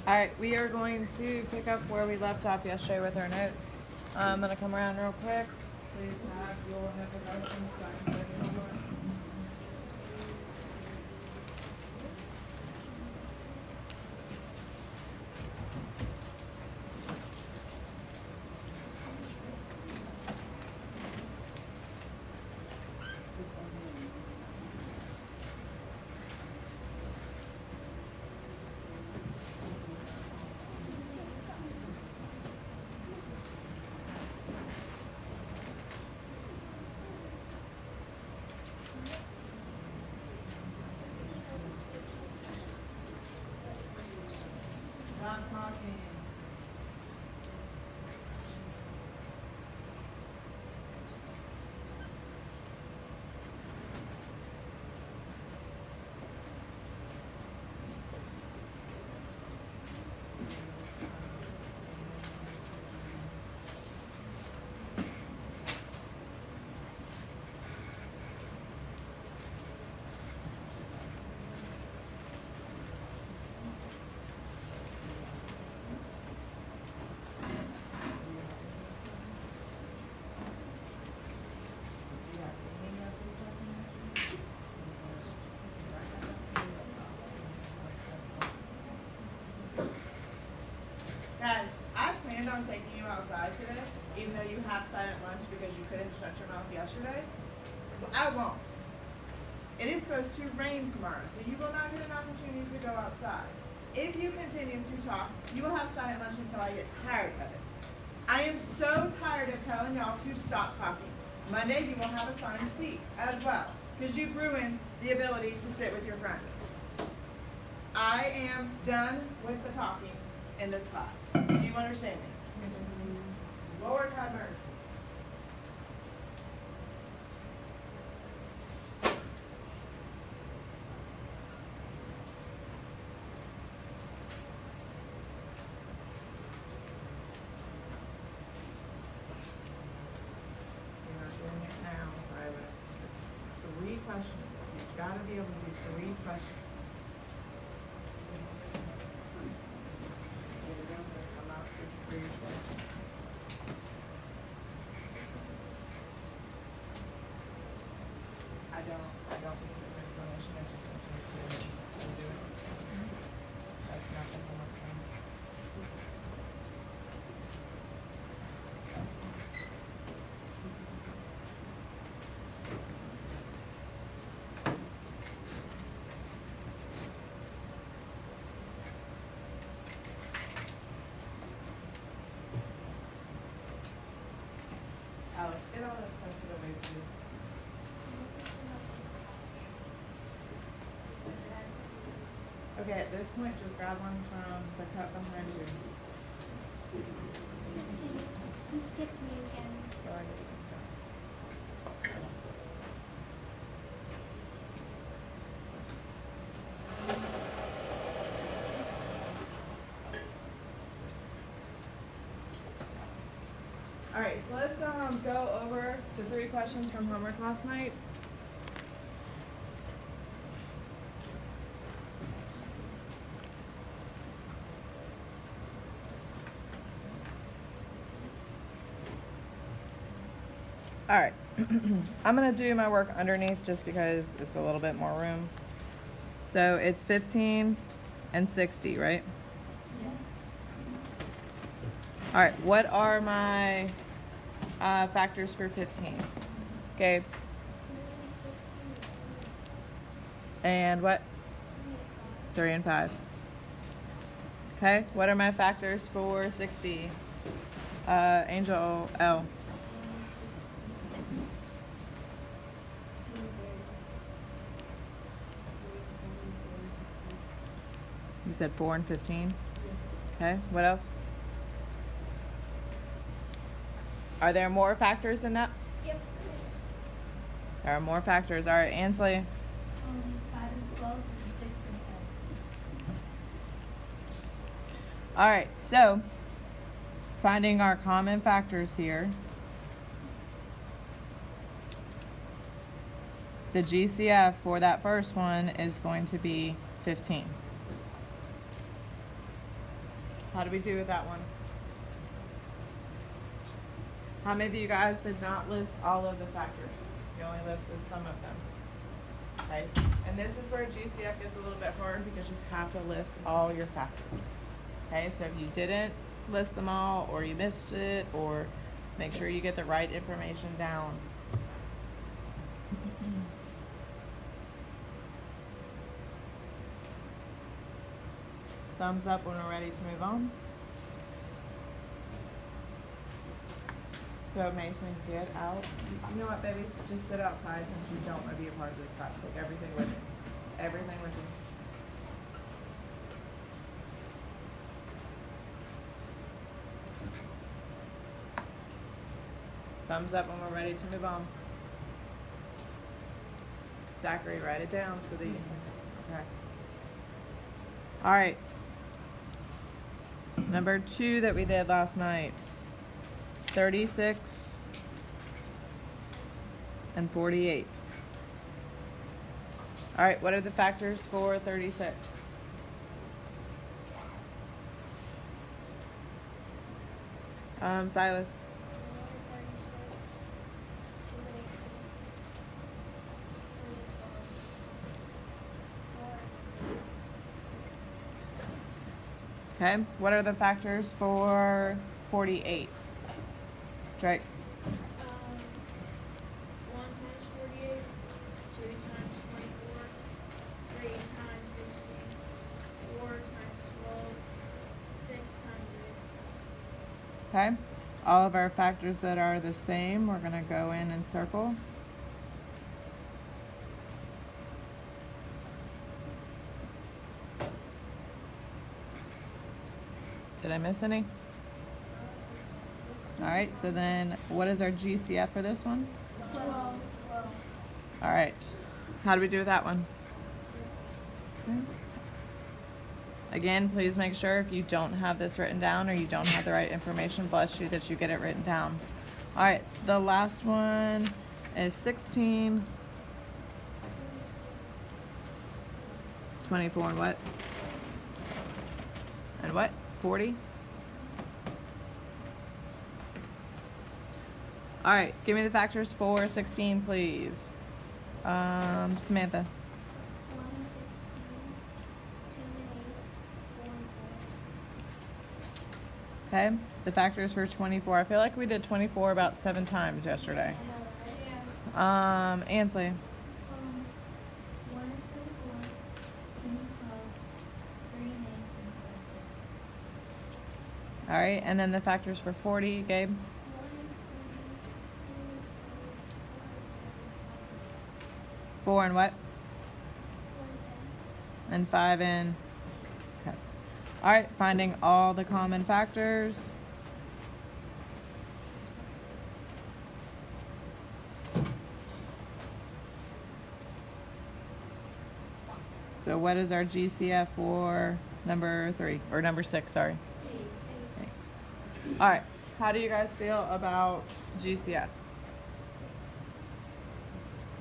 All right, we are going to pick up where we left off yesterday with our notes. I'm going to come around real quick. Please have your introductions so I can take your homework. Stop talking. Guys, I planned on taking you outside today, even though you have silent lunch because you couldn't shut your mouth yesterday. But I won't. It is supposed to rain tomorrow, so you will not get an opportunity to go outside. If you continue to talk, you will have silent lunch until I get tired of it. I am so tired of telling y'all to stop talking. Monday, you will have assigned seats as well, because you've ruined the ability to sit with your friends. I am done with the talking in this class. Do you understand me? Lord have mercy. You're not doing it now, Cyrus. It's 3 questions. You've got to be able to do 3 questions. I'm not searching for your choice. I don't need an explanation. I just want you to do it. That's not the homework sign. Alex, get all that stuff to the way, please. Okay, at this point, just grab one from the cup behind you. Who skipped me again? Go ahead, you can start. All right, so let's go over the 3 questions from homework last night. All right, I'm gonna do my work underneath just because it's a little bit more room. So it's 15 and 60, right? Yes. All right, what are my factors for 15? Okay. And what? 3 and 5. Okay, what are my factors for 60? Angel L. You said 4 and 15? Okay, what else? Are there more factors than that? Yep. There are more factors. All right, Ansley. 5 and 12 and 6 and 10. All right, so finding our common factors here. The GCF for that first one is going to be 15. How do we do with that one? How many of you guys did not list all of the factors? You only listed some of them. Okay? And this is where GCF gets a little bit hard because you have to list all your factors. Okay, so if you didn't list them all, or you missed it, or make sure you get the right information down. Thumbs up when we're ready to move on. So Mason, get out. You know what, baby? Just sit outside since you don't want to be a part of this class. Take everything with you. Everything with you. Thumbs up when we're ready to move on. Zachary, write it down so that you can. Okay. All right. Number 2 that we did last night. 36 and 48. All right, what are the factors for 36? Silas. Okay, what are the factors for 48? Drake. 1 times 48, 2 times 24, 3 times 16, 4 times 12, 6 times 8. Okay, all of our factors that are the same, we're going to go in and circle. Did I miss any? All right, so then what is our GCF for this one? 12. All right, how do we do with that one? Okay. Again, please make sure if you don't have this written down or you don't have the right information, bless you, that you get it written down. All right, the last one is 16, 24, and what? And what? 40? All right, give me the factors for 16, please. Samantha. 1, 16, 2 and 8, 4 and 4. Okay, the factors for 24. I feel like we did 24 about 7 times yesterday. Ansley. 1 and 24, 2 and 12, 3 and 8, and 4 and 6. All right, and then the factors for 40, Gabe. 1 and 40, 2, 4 and what? 4 and 10. And 5 and. Okay. All right, finding all the common factors. So what is our GCF for number 3 or number 6? Sorry. 8. All right. How do you guys feel about GCF?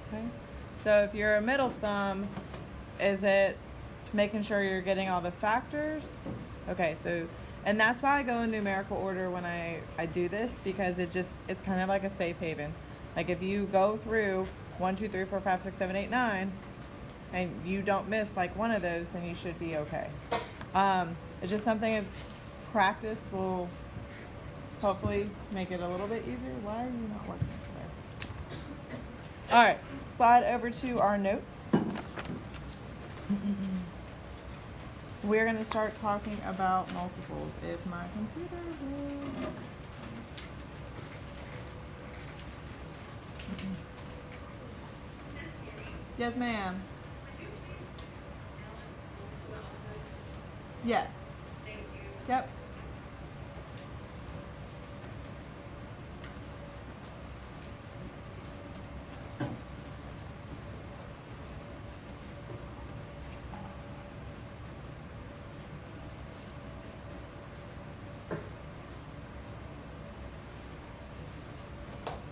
Okay. So if you're a middle thumb, is it making sure you're getting all the factors? Okay, so, and that's why I go in numerical order when I do this, because it's kind of like a safe haven. Like if you go through 1, 2, 3, 4, 5, 6, 7, 8, 9, and you don't miss like one of those, then you should be okay. It's just something that's practice will hopefully make it a little bit easier. Why are you not working today? All right, slide over to our notes. We're going to start talking about multiples. If my computer will. Yes, ma'am. Yes. Thank you. Yep.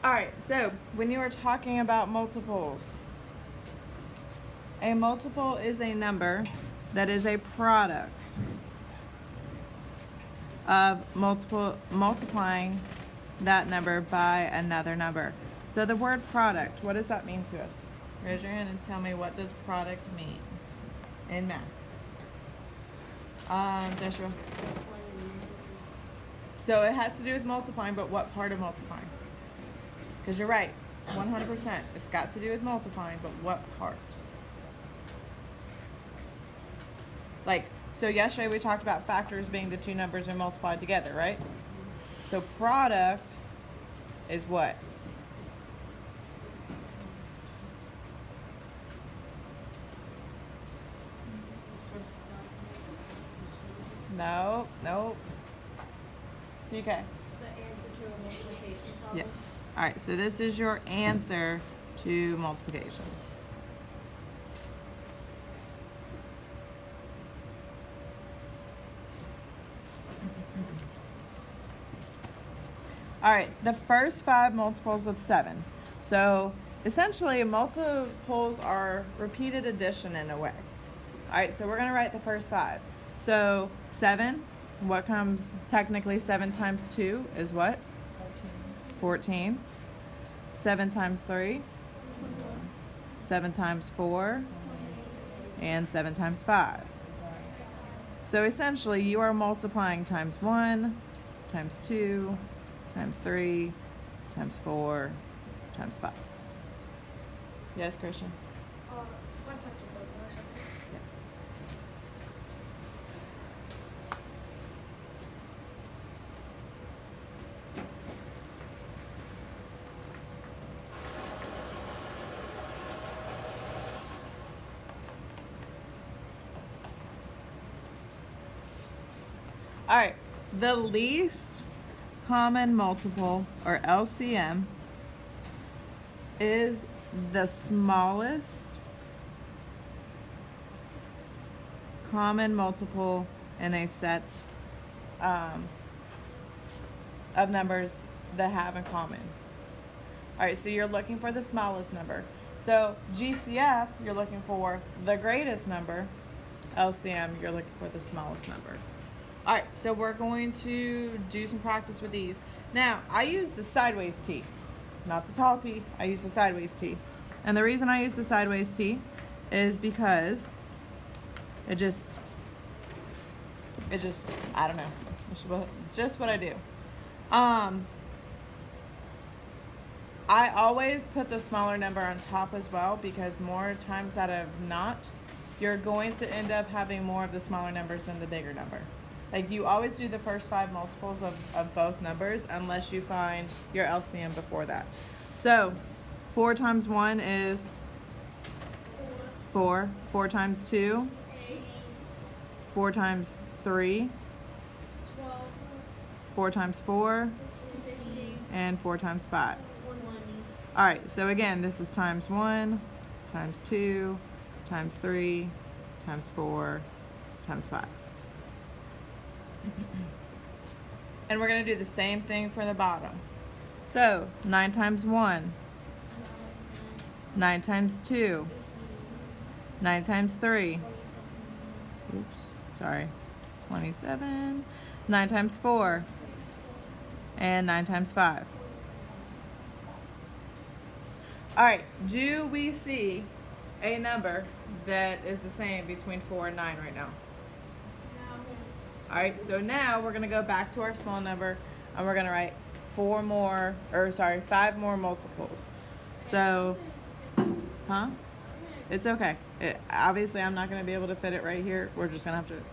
All right, so when you are talking about multiples, a multiple is a number that is a product of multiplying that number by another number. So the word product, what does that mean to us? Raise your hand and tell me, what does product mean in math? Joshua. So it has to do with multiplying, but what part of multiplying? Because you're right, 100%. It's got to do with multiplying, but what part? Like, so yesterday we talked about factors being the two numbers we multiplied together, right? So product is what? No, nope. Okay. The answer to a multiplication problem? Yes. All right, so this is your answer to multiplication. All right, the first 5 multiples of 7. So essentially, multiples are repeated addition in a way. All right, so we're going to write the first 5. So 7, what comes technically 7 times 2 is what? 14. 7 times 3? 7 times 4? And 7 times 5. So essentially, you are multiplying times 1, times 2, times 3, times 4, times 5. Yes, Christian? All right, the least common multiple, or LCM, is the smallest common multiple in a set of numbers that have in common. All right, so you're looking for the smallest number. So GCF, you're looking for the greatest number. LCM, you're looking for the smallest number. All right, so we're going to do some practice with these. Now, I use the sideways T, not the tall T. I use the sideways T. And the reason I use the sideways T is because it just, I don't know. It's just what I do. I always put the smaller number on top as well, because more times out of not, you're going to end up having more of the smaller numbers than the bigger number. Like, you always do the first 5 multiples of both numbers unless you find your LCM before that. So 4 times 1 is 4. 4 times 2, 8, 4 times 3, 12, 4 times 4, 16, and 4 times 5. 20. All right, so again, this is times 1, times 2, times 3, times 4, times 5. And we're going to do the same thing for the bottom. So 9 times 1, 9 times 2, 9 times 3, oops, sorry, 27, 9 times 4, and 9 times 5. All right, do we see a number that is the same between 4 and 9 right now? All right, so now we're going to go back to our small number, and we're going to write 5 more multiples. So, it's okay. Obviously, I'm not going to be able to fit it right here. We're just going to have to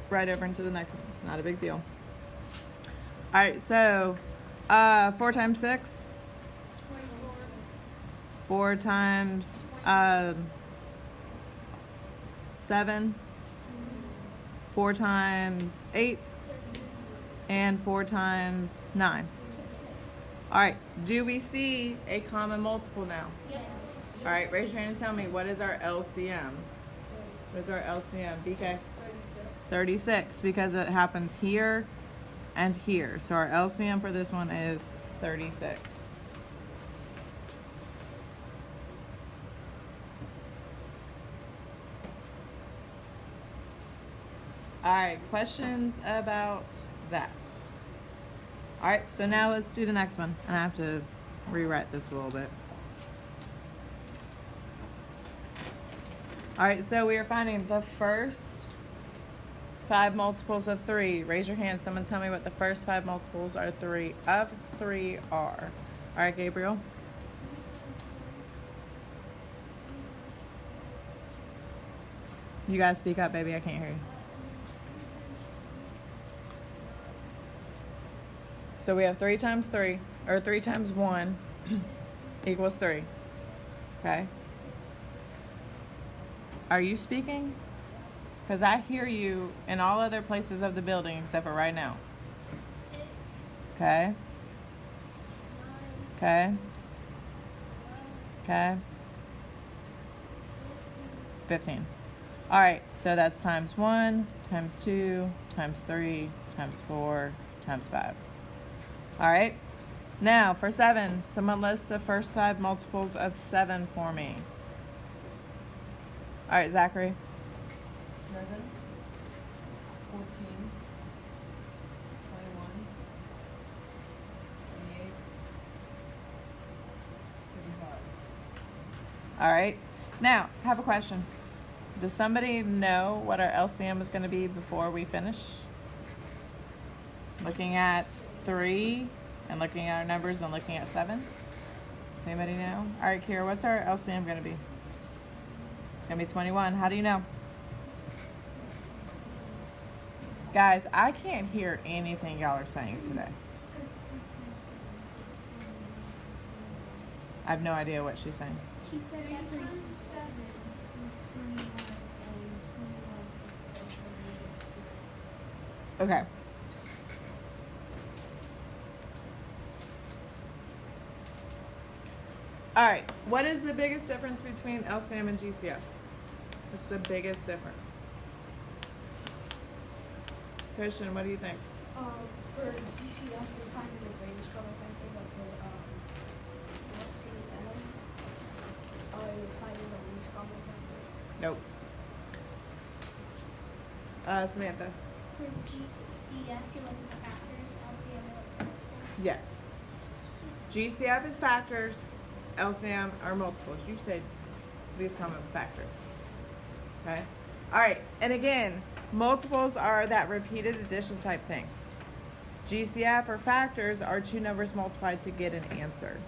write over into the next one. It's not a big deal. All right, so 4 times 6. 24. 4 times 7. 4 times 8, and 4 times 9. All right, do we see a common multiple now? Yes. All right, raise your hand and tell me, what is our LCM? What is our LCM? BK? 36, because it happens here and here. So our LCM for this one is 36. All right, questions about that. All right, so now let's do the next one. And I have to rewrite this a little bit. All right, so we are finding the first 5 multiples of 3. Raise your hand. Someone tell me what the first 5 multiples are 3 of 3 are. All right, Gabriel. You gotta speak up, baby. I can't hear you. So we have 3 times 3, or 3 times 1 equals 3. Okay? Are you speaking? Because I hear you in all other places of the building except for right now. 6, Okay? 9, Okay? 12, Okay? 15. All right, so that's times 1, times 2, times 3, times 4, times 5. All right? Now, for 7, someone list the first 5 multiples of 7 for me. All right, Zachary. 7, 14, 21, 28, 35. All right. Now, I have a question. Does somebody know what our LCM is going to be before we finish? Looking at 3 and looking at our numbers and looking at 7? Does anybody know? All right, Kira, what's our LCM going to be? It's going to be 21. How do you know? Guys, I can't hear anything y'all are saying today. I have no idea what she's saying. She said 3 times 7. Okay. All right. What is the biggest difference between LCM and GCF? What's the biggest difference? Christian, what do you think? For GCF, it's finding the greatest common factor, but for LCM, finding the least common factor. Nope. Samantha. For GCF, you're looking for factors. LCM, you're looking for multiples. Yes. GCF is factors. LCM are multiples. You said least common factor. Okay. All right. And again, multiples are that repeated addition type thing. GCF or factors are 2 numbers multiplied to get an answer.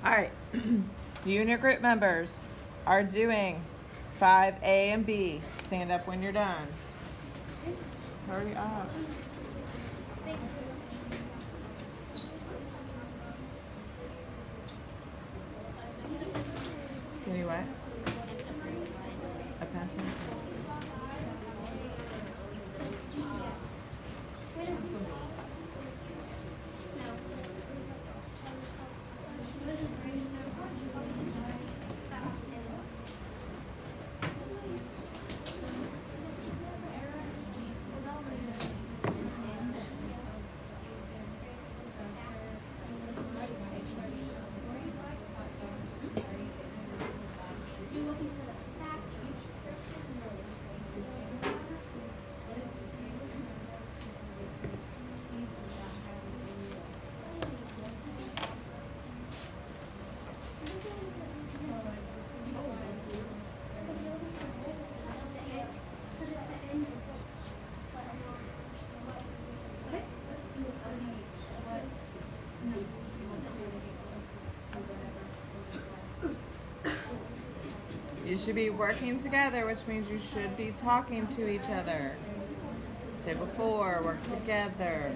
All right. You and your group members are doing 5A and B. Stand up when you're done. Hurry up. Give me what? A pencil? You're looking for the factors. You should be working together, which means you should be talking to each other. Table 4, work together.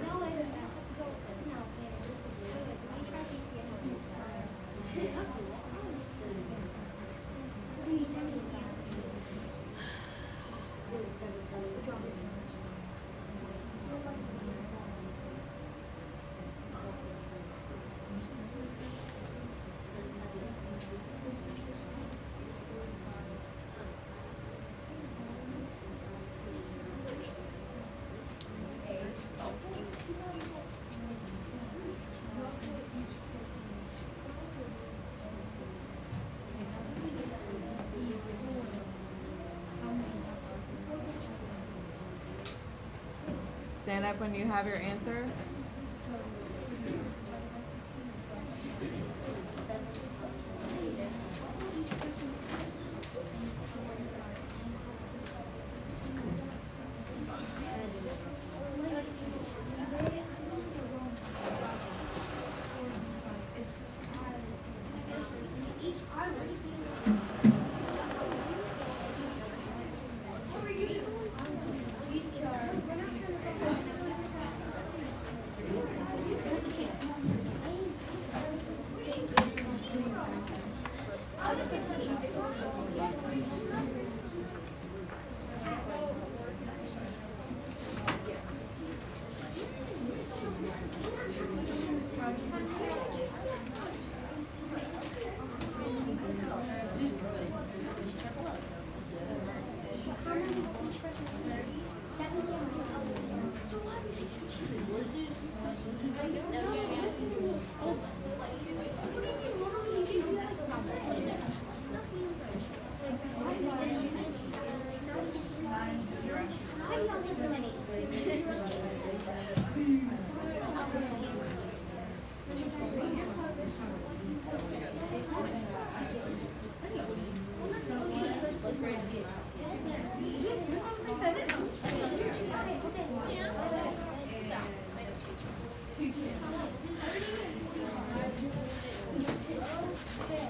Stand up when you have your answer.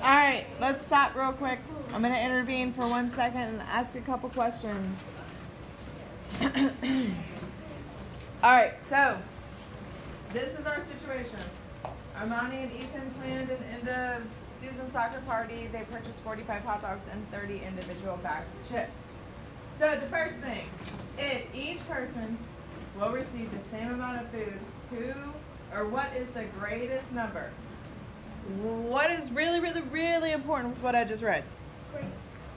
All right, let's stop real quick. I'm going to intervene for 1 second and ask a couple questions. All right, so this is our situation. Armani and Ethan planned an end-of-season soccer party. They purchased 45 hot dogs and 30 individual bags of chips. So the first thing, each person will receive the same amount of food. What is the greatest number? What is really, really, really important with what I just read?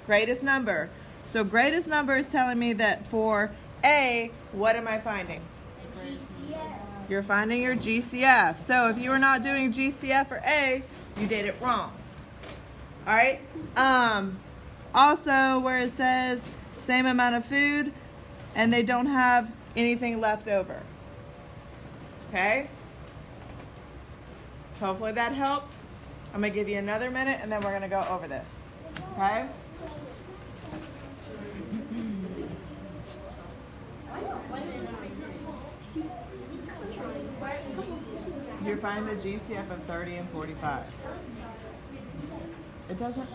Greatest number. So greatest number is telling me that for A, what am I finding? GCF. You're finding your GCF. So if you were not doing GCF for A, you did it wrong. All right. Also, where it says same amount of food, and they don't have anything left over. Okay. Hopefully that helps. I'm gonna give you another minute, and then we're gonna go over this. Okay. You're finding the GCF of 30 and 45. It doesn't.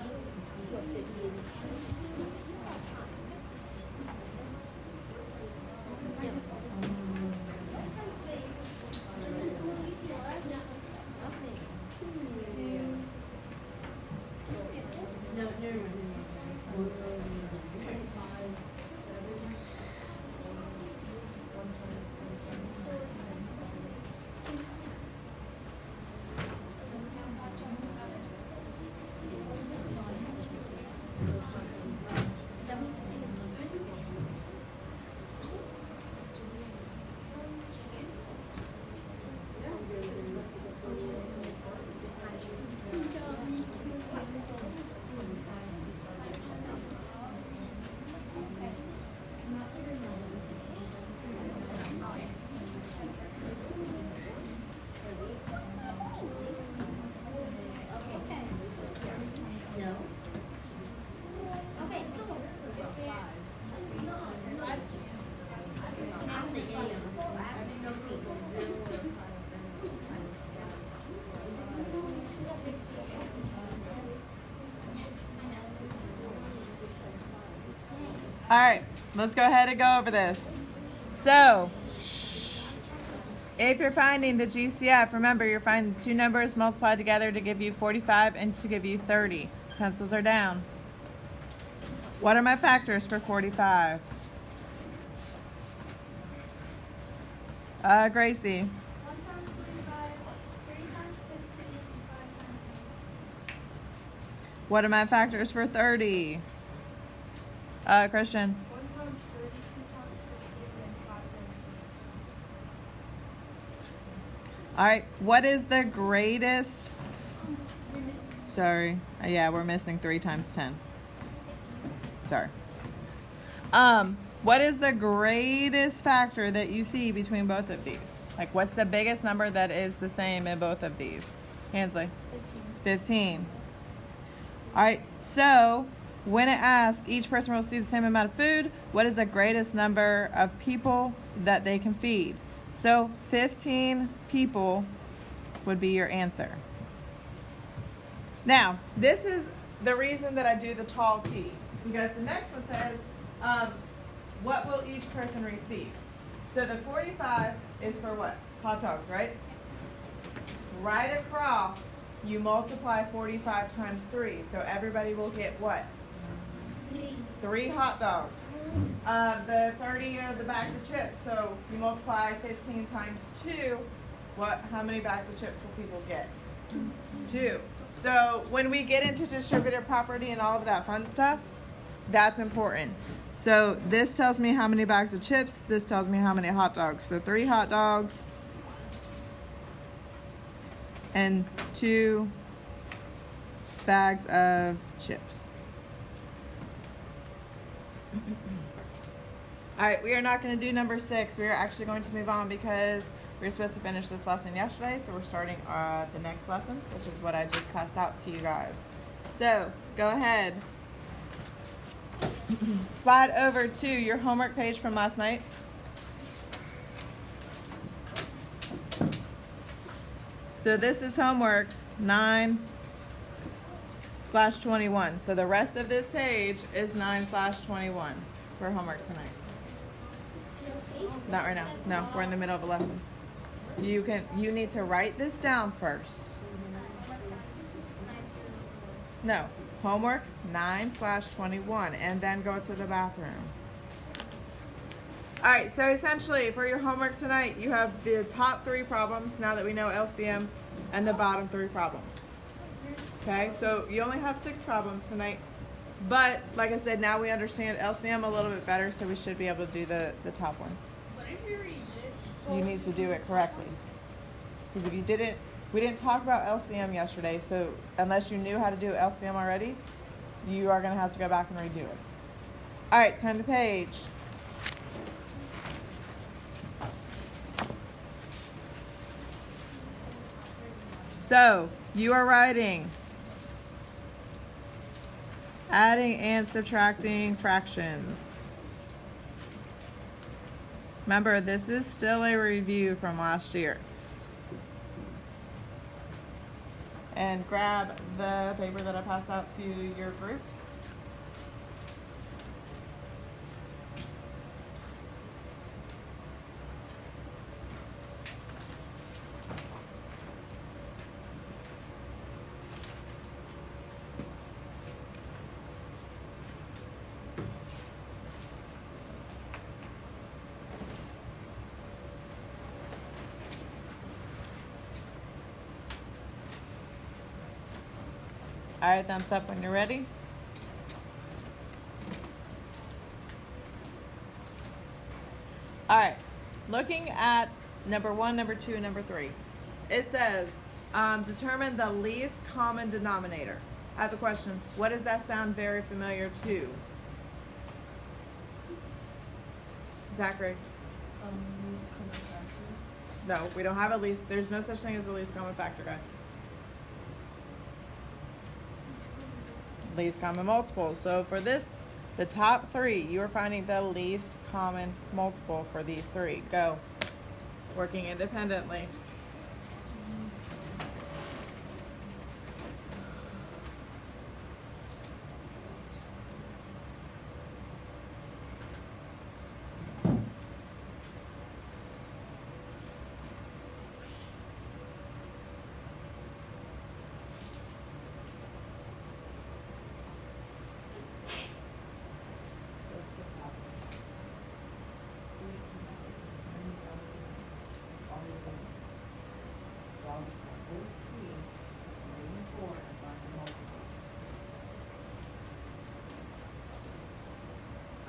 All right, let's go ahead and go over this. So, if you're finding the GCF, remember you're finding two numbers multiplied together to give you 45 and to give you 30. Pencils are down. What are my factors for 45? Gracie. 1 times 45, 3 times 15, 5 times 10. What are my factors for 30? Christian. 1 times 30, 2 times 50, and 5 times 6. All right, what is the greatest? Sorry. Yeah, we're missing 3 times 10. Sorry. What is the greatest factor that you see between both of these? Like, what's the biggest number that is the same in both of these? Hansley? 15. All right, so when it asks each person will receive the same amount of food, what is the greatest number of people that they can feed? So 15 people would be your answer. Now, this is the reason that I do the tall T, because the next one says, what will each person receive? So the 45 is for what? Hot dogs, right? Right across, you multiply 45 times 3. So everybody will get what? 3 hot dogs. The 30 are the bags of chips. So you multiply 15 times 2. How many bags of chips will people get? 2. So when we get into distributed property and all of that fun stuff, that's important. So this tells me how many bags of chips. This tells me how many hot dogs. So 3 hot dogs and 2 bags of chips. All right, we are not going to do number 6. We are actually going to move on because we were supposed to finish this lesson yesterday. So we're starting the next lesson, which is what I just passed out to you guys. So go ahead. Slide over to your homework page from last night. So this is homework 9/21. So the rest of this page is 9/21 for homework tonight. Not right now. No, we're in the middle of a lesson. You need to write this down first. No. Homework 9/21 and then go to the bathroom. All right, so essentially for your homework tonight, you have the top 3 problems now that we know LCM and the bottom 3 problems. Okay, so you only have 6 problems tonight, but like I said, now we understand LCM a little bit better, so we should be able to do the top one. What if you read it? You need to do it correctly. Because if you didn't, we didn't talk about LCM yesterday, so unless you knew how to do LCM already, you are going to have to go back and redo it. All right, turn the page. So, you are writing adding and subtracting fractions. Remember, this is still a review from last year. And grab the paper that I passed out to your group. All right, thumbs up when you're ready. All right, looking at number 1, number 2, and number 3. It says, determine the least common denominator. I have a question. What does that sound very familiar to? Zachary? Least common factor. No, we don't have a least. There's no such thing as a least common factor, guys. Least common multiple. So for this, the top 3, you are finding the least common multiple for these 3. Go. Working independently.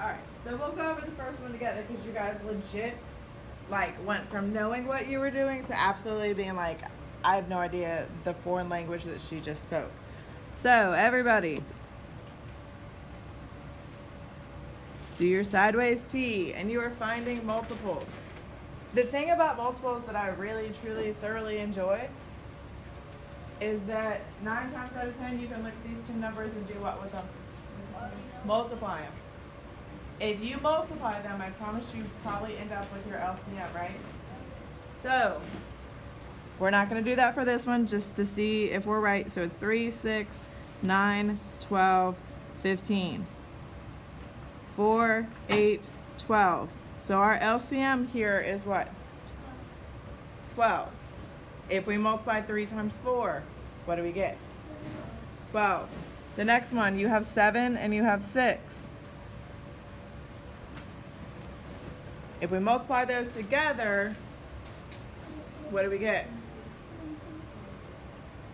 Alright, so we'll go over the first one together because you guys legit went from knowing what you were doing to absolutely being like, I have no idea the foreign language that she just spoke. So everybody, do your sideways T, and you are finding multiples. The thing about multiples that I really, truly, thoroughly enjoy is that 9 times out of 10 you can look at these two numbers and do what with them? Multiply them. If you multiply them, I promise you probably end up with your LCM, right? So, we're not going to do that for this one, just to see if we're right. So it's 3, 6, 9, 12, 15. 4, 8, 12. So our LCM here is what? 12. If we multiply 3 times 4, what do we get? 12. The next one, you have 7 and you have 6. If we multiply those together, what do we get?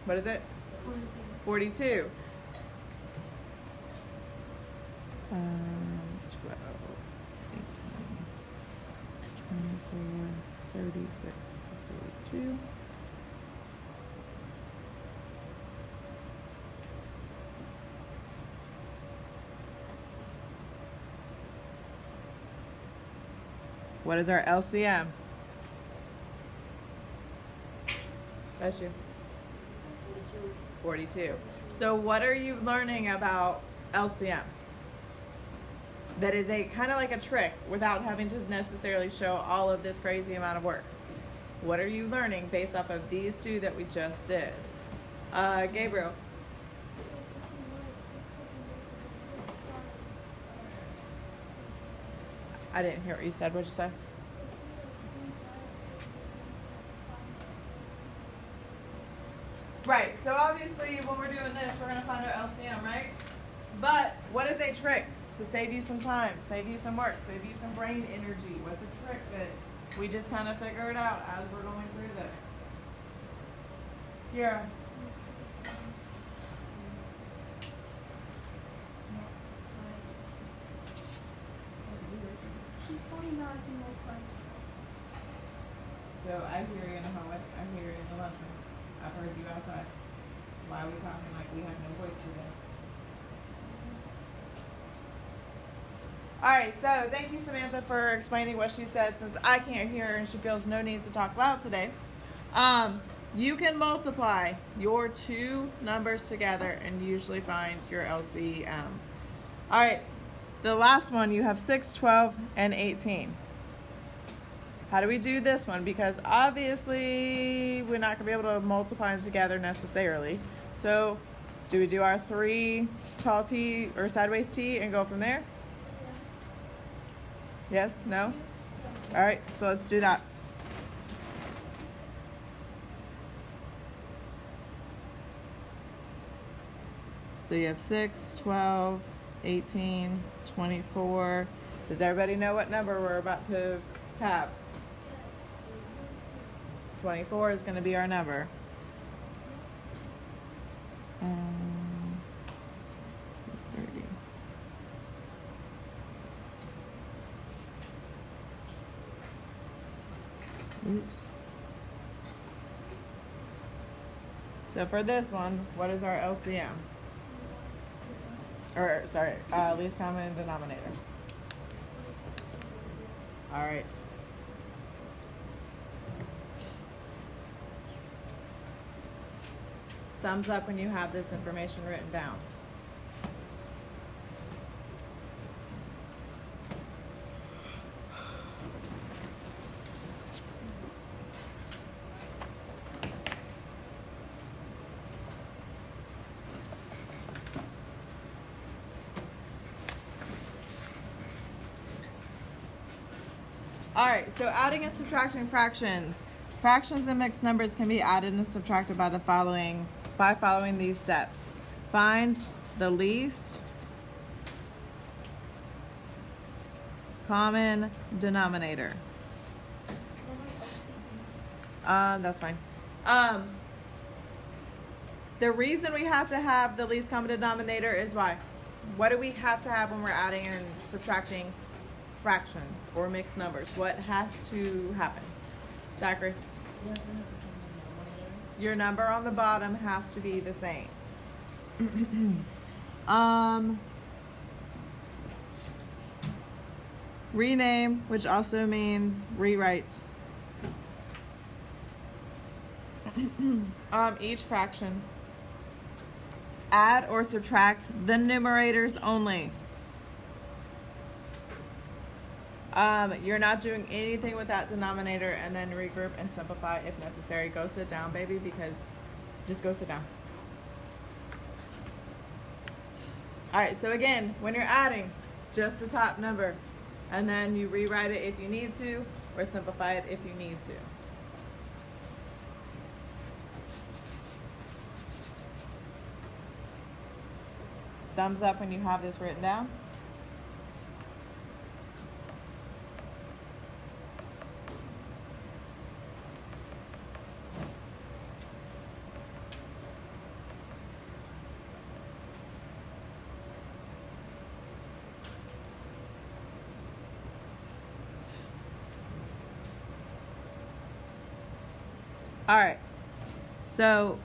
What is it? 42. 12, 18, 24, 36, 42. What is our LCM? Bless you. 42. So what are you learning about LCM? That is a kind of like a trick without having to necessarily show all of this crazy amount of work. What are you learning based off of these two that we just did? Gabriel. I didn't hear what you said. What'd you say? Right, so obviously when we're doing this, we're going to find our LCM, right? But what is a trick to save you some time, save you some work, save you some brain energy? What's a trick that we just kind of figure it out as we're going through this? Here. She's telling me I can multiply. So I hear you in the hallway. I hear you in the lunchroom. I've heard you outside. Why are we talking like we have no voice today? Alright, so thank you, Samantha, for explaining what she said. Since I can't hear her and she feels no need to talk loud today, you can multiply your two numbers together and usually find your LCM. Alright, the last one, you have 6, 12, and 18. How do we do this one? Because obviously we're not going to be able to multiply them together necessarily. So do we do our 3 tall T or sideways T and go from there? Yes? No? All right, so let's do that. So you have 6, 12, 18, 24. Does everybody know what number we're about to have? 24 is going to be our number. 30. Oops. So for this one, what is our LCM? Or, sorry, least common denominator. All right. Thumbs up when you have this information written down. All right, so adding and subtracting fractions. Fractions and mixed numbers can be added and subtracted by following these steps. Find the least common denominator. That's fine. The reason we have to have the least common denominator is why? What do we have to have when we're adding and subtracting fractions or mixed numbers? What has to happen? Zachary? Your number on the bottom has to be the same. rename, which also means rewrite. Each fraction. Add or subtract the numerators only. You're not doing anything with that denominator, and then regroup and simplify if necessary. Go sit down, baby, because just go sit down. All right, so again, when you're adding, just the top number, and then you rewrite it if you need to, or simplify it if you need to. Thumbs up when you have this written down. All right, so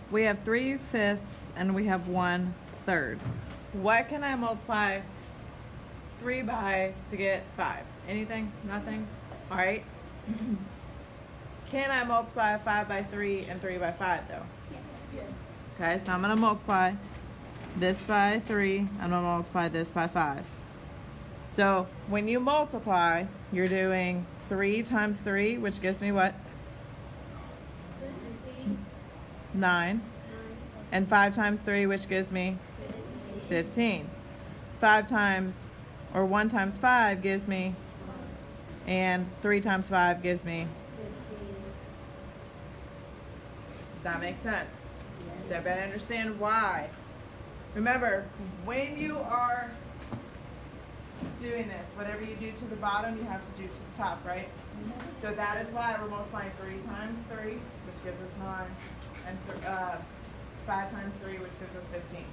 we have 3/5 and we have 1/3. What can I multiply 3 by to get 5? Anything? Nothing? All right. Can I multiply 5 by 3 and 3 by 5 though? Yes. Okay, so I'm gonna multiply this by 3, I'm gonna multiply this by 5. So when you multiply, you're doing 3 times 3, which gives me what? 9. And 5 times 3, which gives me 15. 5 times, or 1 times 5 gives me, and 3 times 5 gives me. Does that make sense? Does everybody understand why? Remember, when you are doing this, whatever you do to the bottom, you have to do to the top, right? So that is why we're multiplying 3 times 3, which gives us 9, and 5 times 3, which gives us 15.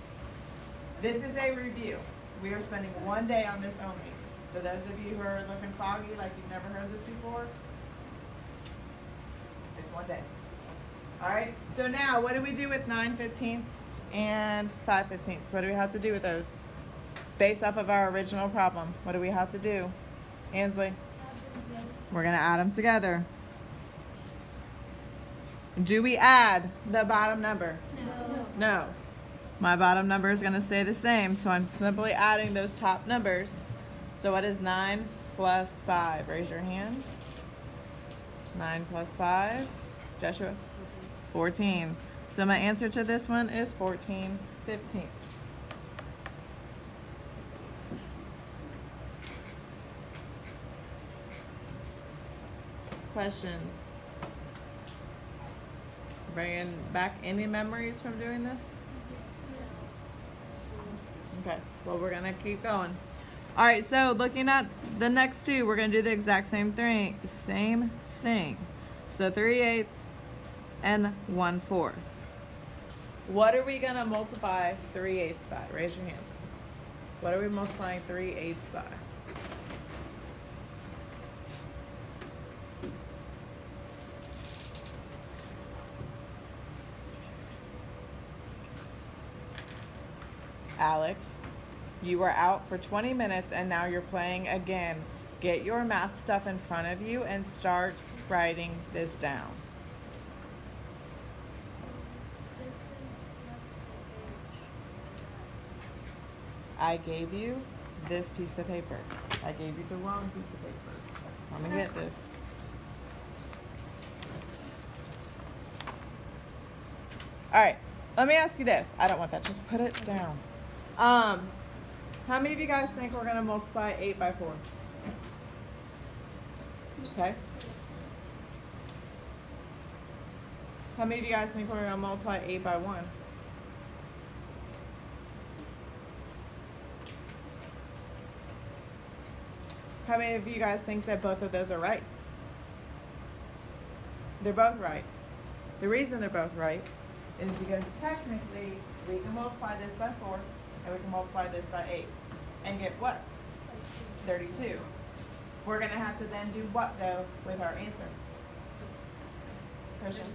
This is a review. We are spending one day on this only. So those of you who are looking foggy, like you've never heard this before, it's one day. All right, so now what do we do with 9/15 and 5/15? What do we have to do with those? Based off of our original problem, what do we have to do? Ansley? We're gonna add them together. Do we add the bottom number? No. My bottom number is gonna stay the same, so I'm simply adding those top numbers. So what is 9 plus 5? Raise your hand. 9 plus 5. Joshua? 14. So my answer to this one is 14/15. Questions? Bringing back any memories from doing this? Okay, well, we're gonna keep going. All right, so looking at the next two, we're gonna do the exact same thing. So 3/8 and 1/4. What are we gonna multiply 3/8 by? Raise your hand. What are we multiplying 3/8 by? Alex, you were out for 20 minutes and now you're playing again. Get your math stuff in front of you and start writing this down. I gave you this piece of paper. I gave you the wrong piece of paper. Let me get this. All right, let me ask you this. I don't want that. Just put it down. How many of you guys think we're gonna multiply 8 by 4? Okay. How many of you guys think we're gonna multiply 8 by 1? How many of you guys think that both of those are right? They're both right. The reason they're both right is because technically we can multiply this by 4 and we can multiply this by 8 and get what? 32. We're going to have to then do what though with our answer? Christian?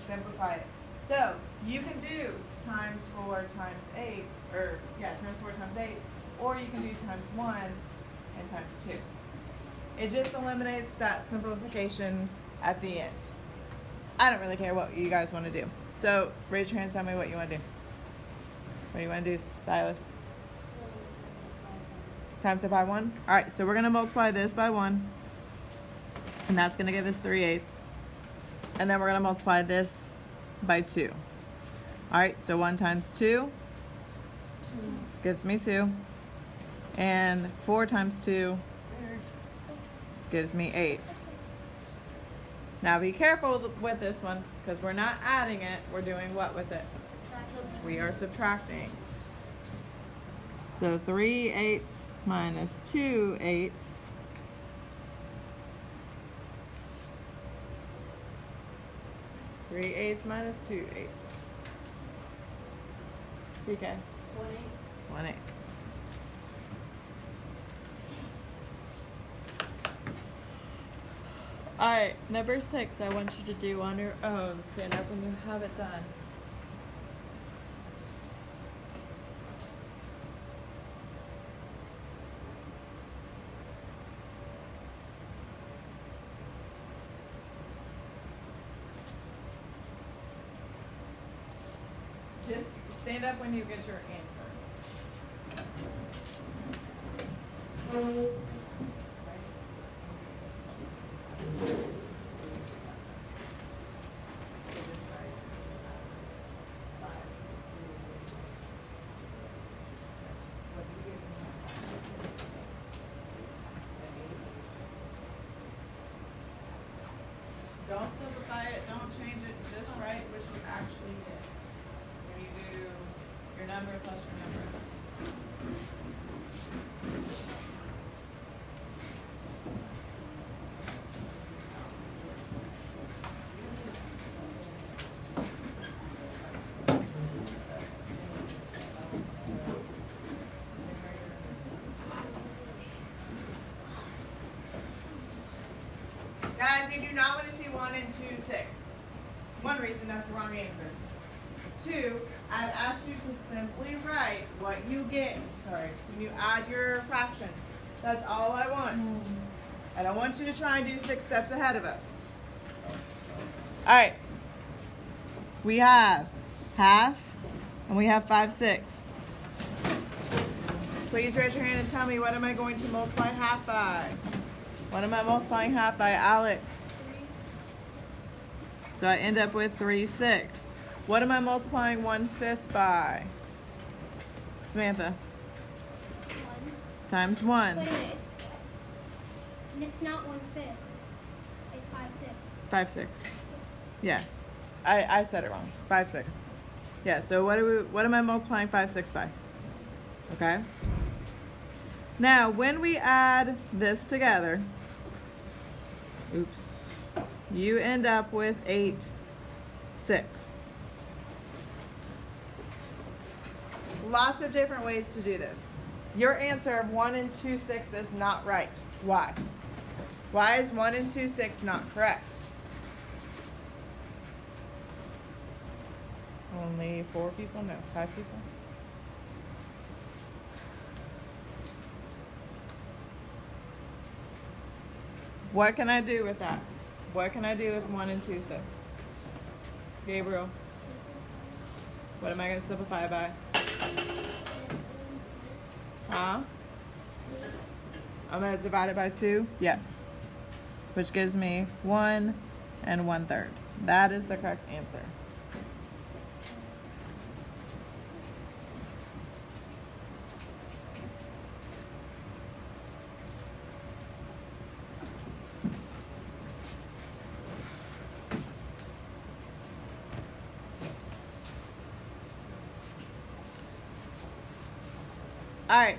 Simplify it. So you can do times 4 times 8, or times 4 times 8, or you can do times 1 and times 2. It just eliminates that simplification at the end. I don't really care what you guys want to do. So raise your hand and tell me what you want to do. What do you want to do, Silas? Times it by 1? All right, so we're going to multiply this by 1. And that's going to give us 3/8. And then we're going to multiply this by 2. All right, so 1 times 2 gives me 2. And 4 times 2 gives me 8. Now be careful with this one, because we're not adding it. We're doing what with it? We are subtracting. So 3/8 minus 2/8 3/8 minus 2/8. PK. 1/8. Alright, number 6, I want you to do on your own. Stand up when you have it done. Just stand up when you get your answer. Don't simplify it, don't change it, just write what you actually did. When you do your number plus your number. Guys, you do not want to see 1 and 2 6. One reason, that's the wrong answer. 2, I've asked you to simply write what you get. Sorry, when you add your fractions. That's all I want. I don't want you to try and do 6 steps ahead of us. All right. We have half and we have 5/6. Please raise your hand and tell me, what am I going to multiply half by? What am I multiplying half by, Alex? So I end up with 3/6. What am I multiplying 1/5 by? Samantha. 1. Times 1. Wait a minute. It's not 1/5. It's 5/6. 5/6. Yeah. I said it wrong. 5/6. Yeah, so what am I multiplying 5/6 by? Okay. Now, when we add this together, oops, you end up with 8/6. Lots of different ways to do this. Your answer of 1 and 2/6 is not right. Why? Why is 1 and 2/6 not correct? Only 4 people? No, 5 people? What can I do with that? What can I do with 1 and 2/6? Gabriel, what am I going to simplify by? Huh? I'm going to divide it by 2? Yes. Which gives me 1 and 1/3. That is the correct answer. All right,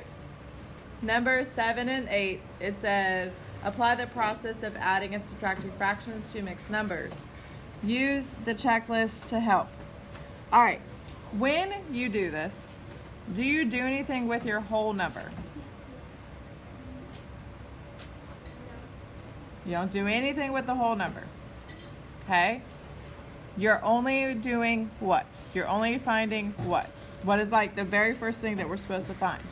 number 7 and 8, it says, apply the process of adding and subtracting fractions to mixed numbers. Use the checklist to help. All right, when you do this, do you do anything with your whole number? You don't do anything with the whole number, okay? You're only doing what? You're only finding what? What is like the very first thing that we're supposed to find?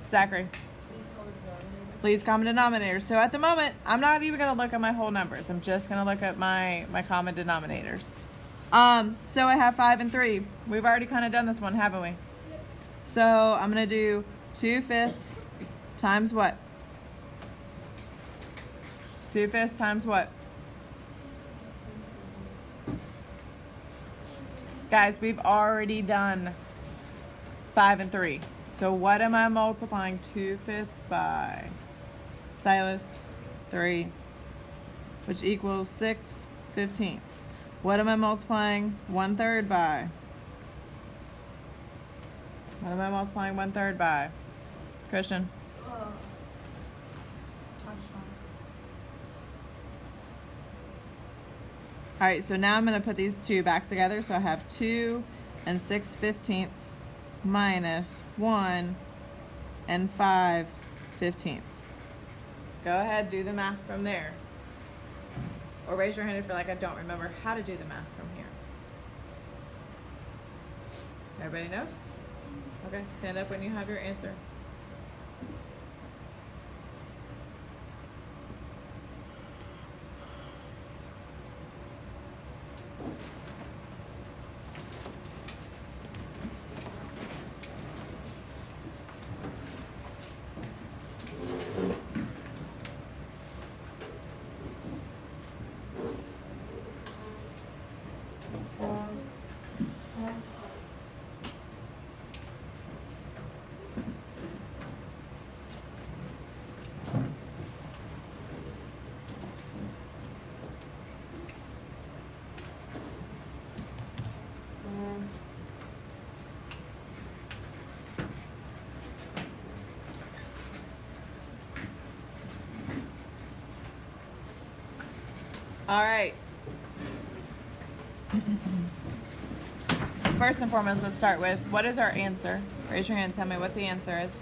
Zachary. Least common denominator. Least common denominator. So at the moment, I'm not even going to look at my whole numbers. I'm just going to look at my common denominators. So I have 5 and 3. We've already kind of done this one, haven't we? So I'm going to do 2/5 times what? 2/5 times what? Guys, we've already done 5 and 3. So what am I multiplying 2/5 by? Silas, 3, which equals 6/15. What am I multiplying 1/3 by? What am I multiplying 1/3 by? Christian. Times 5. All right, so now I'm going to put these two back together. So I have 2 and 6/15 minus 1 and 5/15. Go ahead, do the math from there. Or raise your hand if you're like, I don't remember how to do the math from here. Everybody knows? Okay, stand up when you have your answer. All right. First and foremost, let's start with what is our answer? Raise your hand and tell me what the answer is.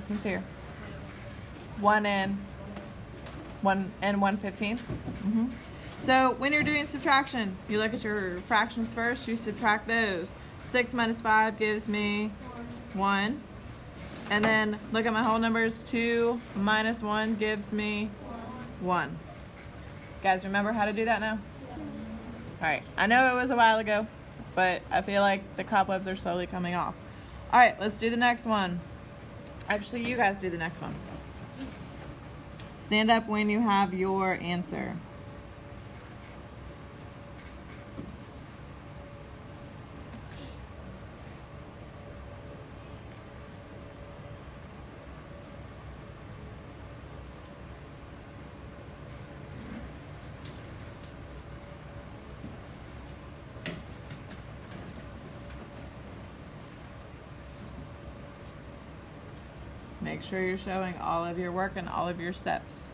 Sincere. 1 and 1/15. So when you're doing subtraction, you look at your fractions first, you subtract those. 6 minus 5 gives me 1. And then look at my whole numbers. 2 minus 1 gives me 1. Guys, remember how to do that now? All right. I know it was a while ago, but I feel like the cobwebs are slowly coming off. All right, let's do the next one. Actually, you guys do the next one. Stand up when you have your answer. Make sure you're showing all of your work and all of your steps.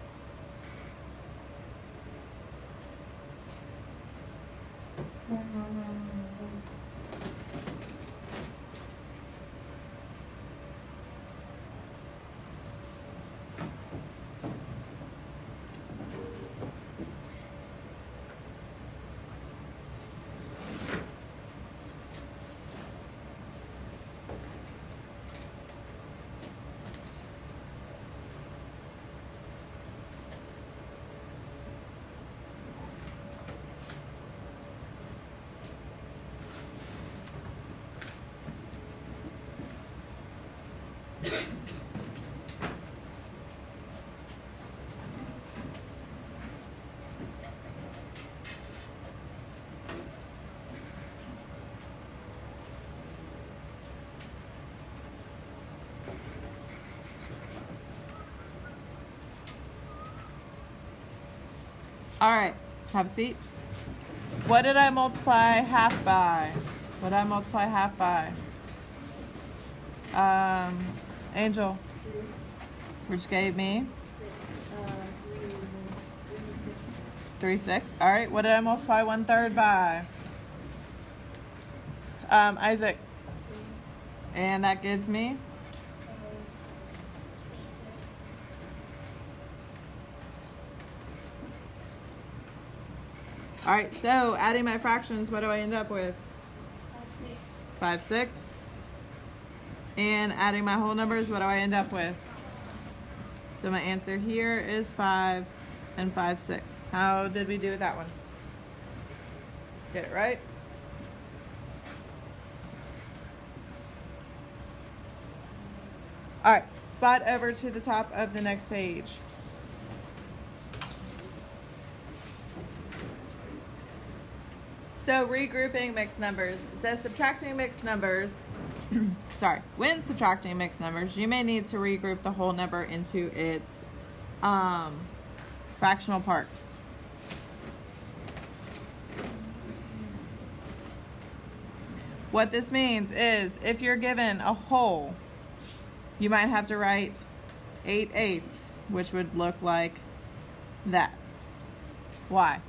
All right, have a seat. What did I multiply half by? What did I multiply half by? Angel, which gave me 3/6. All right, what did I multiply 1/3 by? Isaac, and that gives me 2/6. All right, so adding my fractions, what do I end up with? 5/6. 5/6. and adding my whole numbers, what do I end up with? So my answer here is 5 and 5/6. How did we do with that one? Get it right? All right, slide over to the top of the next page. So regrouping mixed numbers. It says subtracting mixed numbers. Sorry, when subtracting mixed numbers, you may need to regroup the whole number into its fractional part. What this means is if you're given a whole, you might have to write 8/8, which would look like that. Why?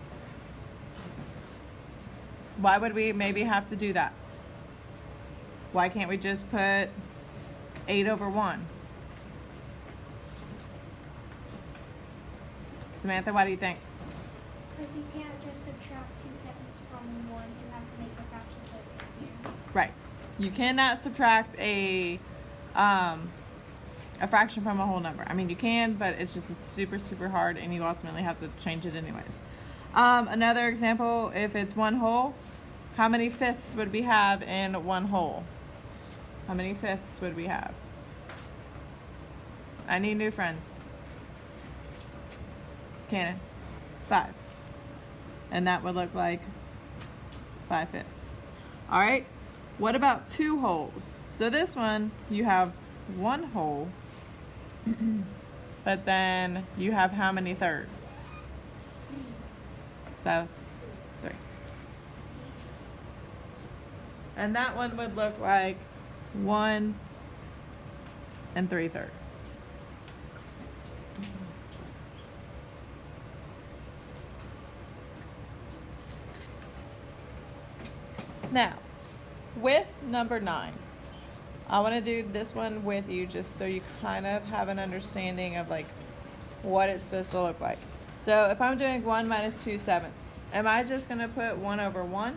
Why would we maybe have to do that? Why can't we just put 8/1? Samantha, what do you think? Because you can't just subtract 2/7 from 1. You have to make the fraction so it's easier. Right. You cannot subtract a fraction from a whole number. I mean, you can, but it's super, super hard, and you ultimately have to change it anyways. Another example, if it's one whole, how many fifths would we have in one whole? How many fifths would we have? I need new friends. Cannon. 5. And that would look like 5/5. All right. What about two wholes? So this one, you have one whole, but then you have how many thirds? So that was 3. And that one would look like 1 3/3. Now, with number 9, I want to do this one with you just so you kind of have an understanding of like what it's supposed to look like. So if I'm doing 1 minus 2/7, am I just going to put 1/1?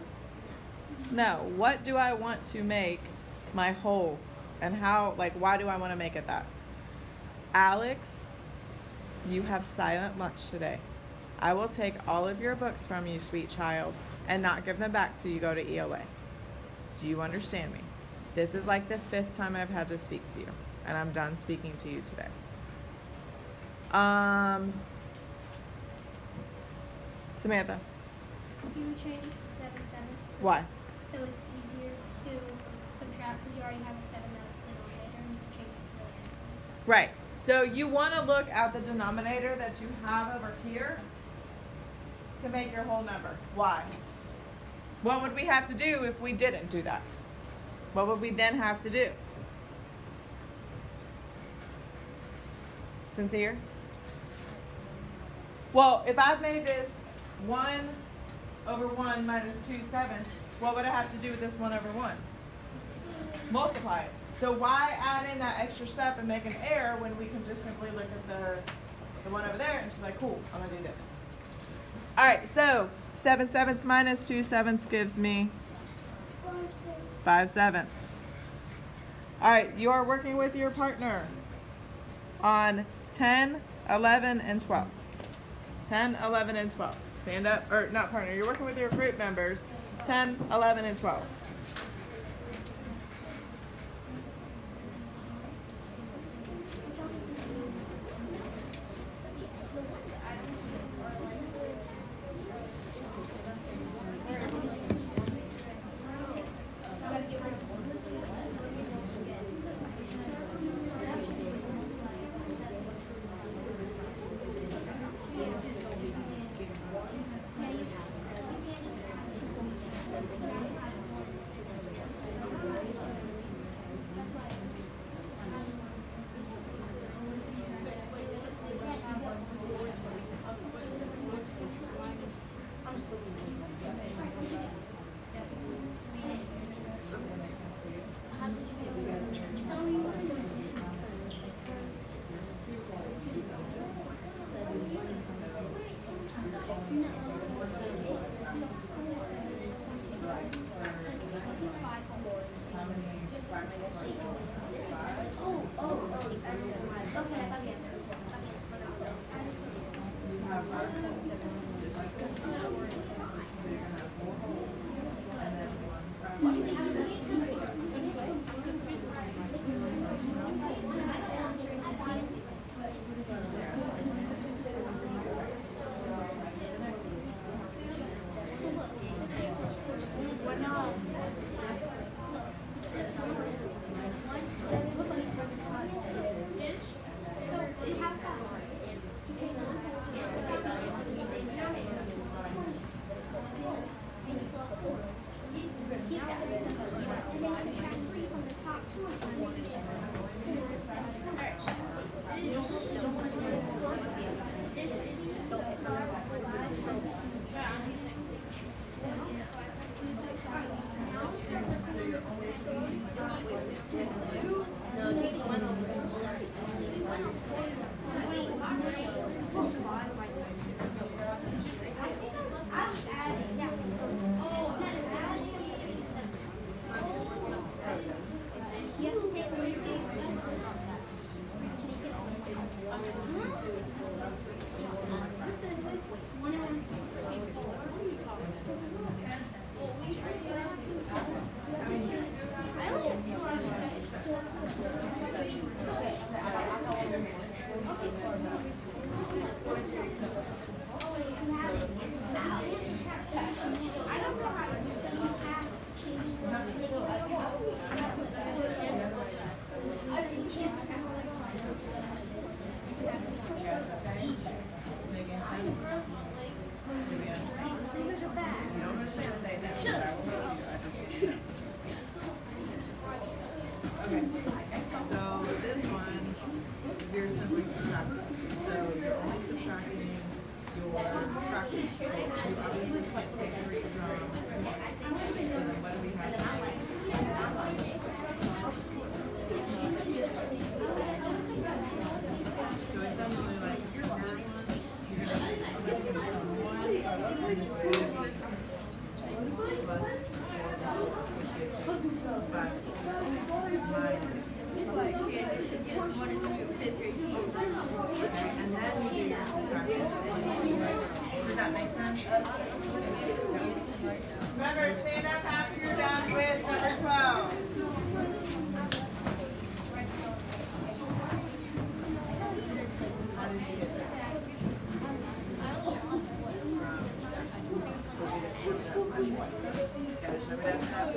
No. What do I want to make my whole? And how, like, why do I want to make it that? Alex, you have silent lunch today. I will take all of your books from you, sweet child, and not give them back till you go to ELA. Do you understand me? This is like the 5th time I've had to speak to you, and I'm done speaking to you today. Samantha. You would change it to 7/7. Why? So it's easier to subtract because you already have a 7 as a denominator and you can change it to the answer. Right. So you want to look at the denominator that you have over here to make your whole number. Why? What would we have to do if we didn't do that? What would we then have to do? Sincere? Well, if I've made this 1/1 minus 2/7, what would I have to do with this 1/1? Multiply it. So why add in that extra step and make an error when we can just simply look at the one over there and she's like, cool, I'm gonna do this. All right, so 7/7 minus 2/7 gives me 5/7. All right, you are working with your partner on 10, 11, and 12. 10, 11, and 12. Stand up, or not partner, you're working with your group members, 10, 11, and 12. Okay, so this one, you're simply subtracting. So you're only subtracting your fractions. You obviously can't take 3 from 1. So then what do we have? So essentially, like, if you're on this one, you're going to see it's going to become 1 plus 4, which gives you 5 minus. Okay, and then you do your subtraction. Does that make sense? Remember, stand up after you're done with number 12. How did you get that? Gotta show me that stuff.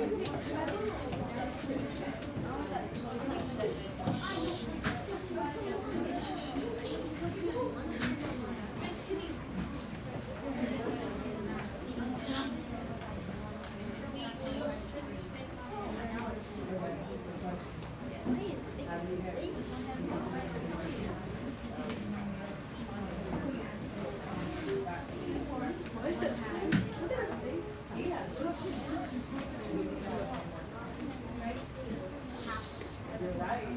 You're right.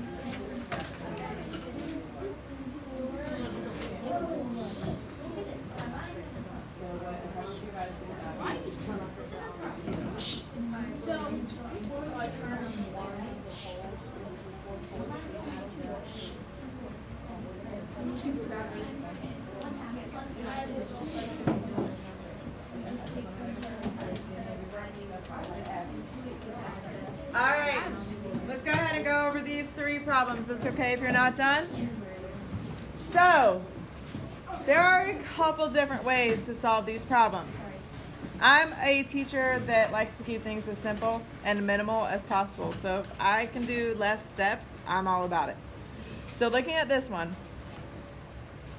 All right, let's go ahead and go over these 3 problems. Is this okay if you're not done? So, there are a couple different ways to solve these problems. I'm a teacher that likes to keep things as simple and minimal as possible. So if I can do less steps, I'm all about it. So looking at this one,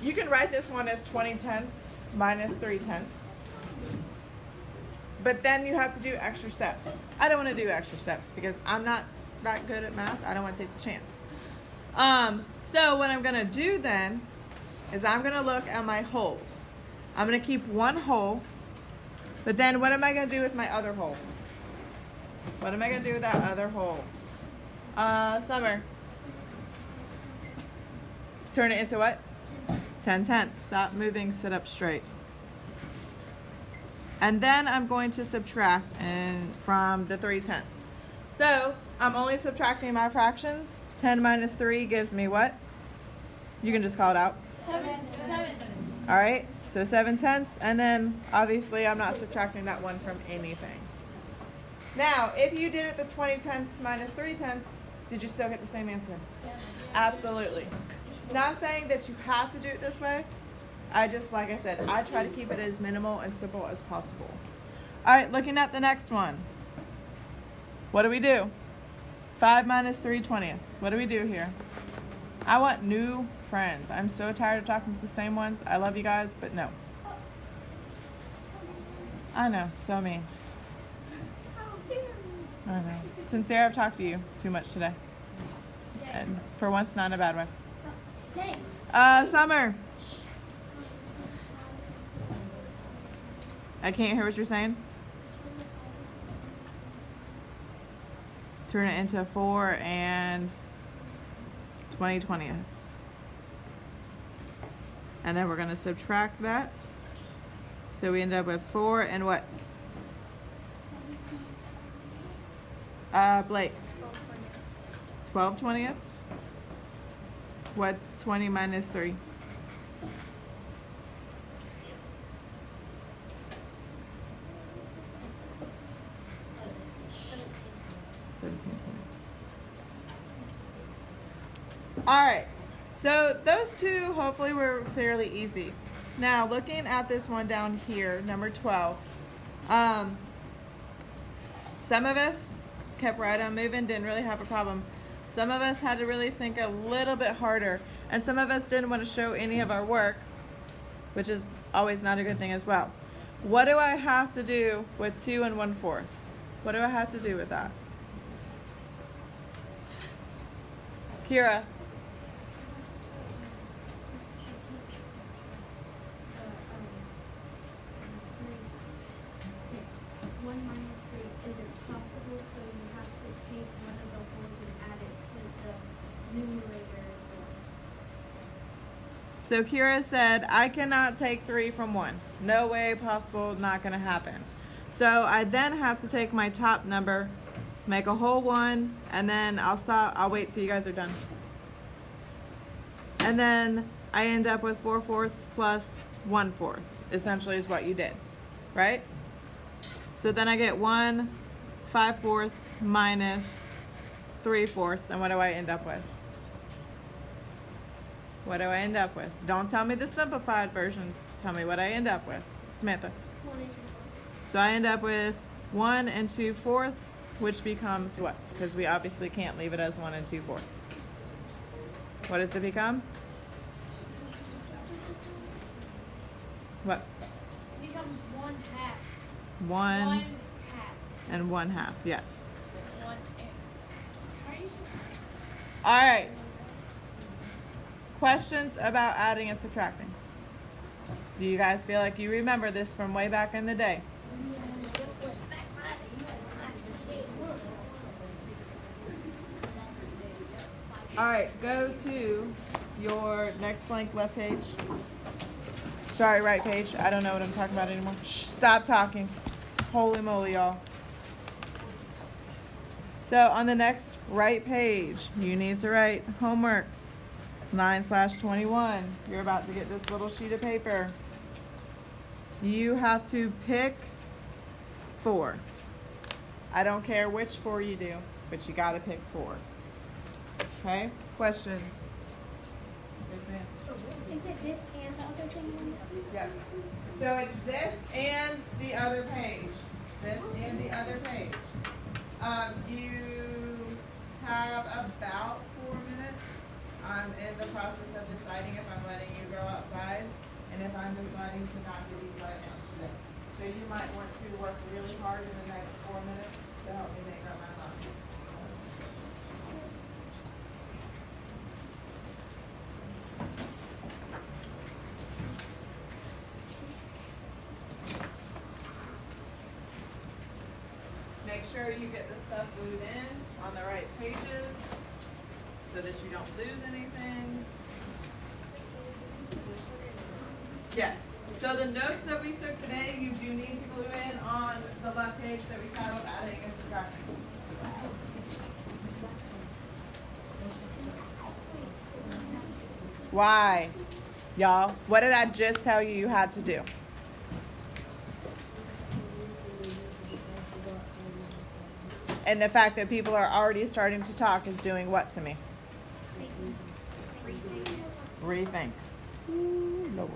you can write this one as 20/10 minus 3/10. But then you have to do extra steps. I don't want to do extra steps because I'm not that good at math. I don't want to take the chance. So what I'm going to do then is I'm going to look at my wholes. I'm going to keep one whole, but then what am I going to do with my other whole? What am I going to do with that other whole? Summer. Turn it into what? 10/10. Stop moving, sit up straight. And then I'm going to subtract from the 3/10. So I'm only subtracting my fractions. 10 minus 3 gives me what? You can just call it out. 7. All right, so 7/10. And then obviously I'm not subtracting that one from anything. Now, if you did it the 20 tenths minus 3 tenths, did you still get the same answer? Absolutely. Not saying that you have to do it this way. I just, like I said, I try to keep it as minimal and simple as possible. All right, looking at the next one. What do we do? 5 minus 3/20. What do we do here? I want new friends. I'm so tired of talking to the same ones. I love you guys, but no. I know, so mean. I know. Sincere, I've talked to you too much today. And for once, not in a bad way. Dang. Summer. I can't hear what you're saying. Turn it into 4 and 20/20. And then we're going to subtract that. So we end up with 4 and what? Blake. 12/20. What's 20 minus 3? 17. All right. So those two hopefully were fairly easy. Now looking at this one down here, number 12. Some of us kept right on moving, didn't really have a problem. Some of us had to really think a little bit harder, and some of us didn't want to show any of our work, which is always not a good thing as well. What do I have to do with 2 and 1/4? What do I have to do with that? Kira. One minus 3 isn't possible, so you have to take one of the wholes and add it to the numerator. So Kira said, I cannot take 3 from 1. No way possible, not going to happen. So I then have to take my top number, make a whole 1, and then I'll stop. I'll wait till you guys are done. And then I end up with 4/4 plus 1/4, essentially is what you did, right? So then I get 1 5/4 minus 3/4, and what do I end up with? What do I end up with? Don't tell me the simplified version. Tell me what I end up with. Samantha. 1 and 2/4. So I end up with 1 2/4, which becomes what? Because we obviously can't leave it as 1 2/4. What does it become? What? It becomes 1/2. 1 1/2. and 1/2, yes. 1 and. How are you supposed to? All right. Questions about adding and subtracting? Do you guys feel like you remember this from way back in the day? All right, go to your next blank left page. Sorry, right page. I don't know what I'm talking about anymore. Shh, stop talking. Holy moly, y'all. So on the next right page, you need to write homework 9/21. You're about to get this little sheet of paper. You have to pick 4. I don't care which 4 you do, but you got to pick 4. Okay? Questions? Yes, ma'am. Is it this and the other thing? Yeah. So it's this and the other page. This and the other page. You have about 4 minutes. I'm in the process of deciding if I'm letting you go outside and if I'm deciding to not give you side lunch today. So you might want to work really hard in the next 4 minutes to help me make up my mind. Make sure you get the stuff glued in on the right pages so that you don't lose anything. Yes. So the notes that we took today, you do need to glue in on the left page that we titled Adding and Subtracting. Why? Y'all, what did I just tell you you had to do? And the fact that people are already starting to talk is doing what to me? Rethink. Ooh, Lord.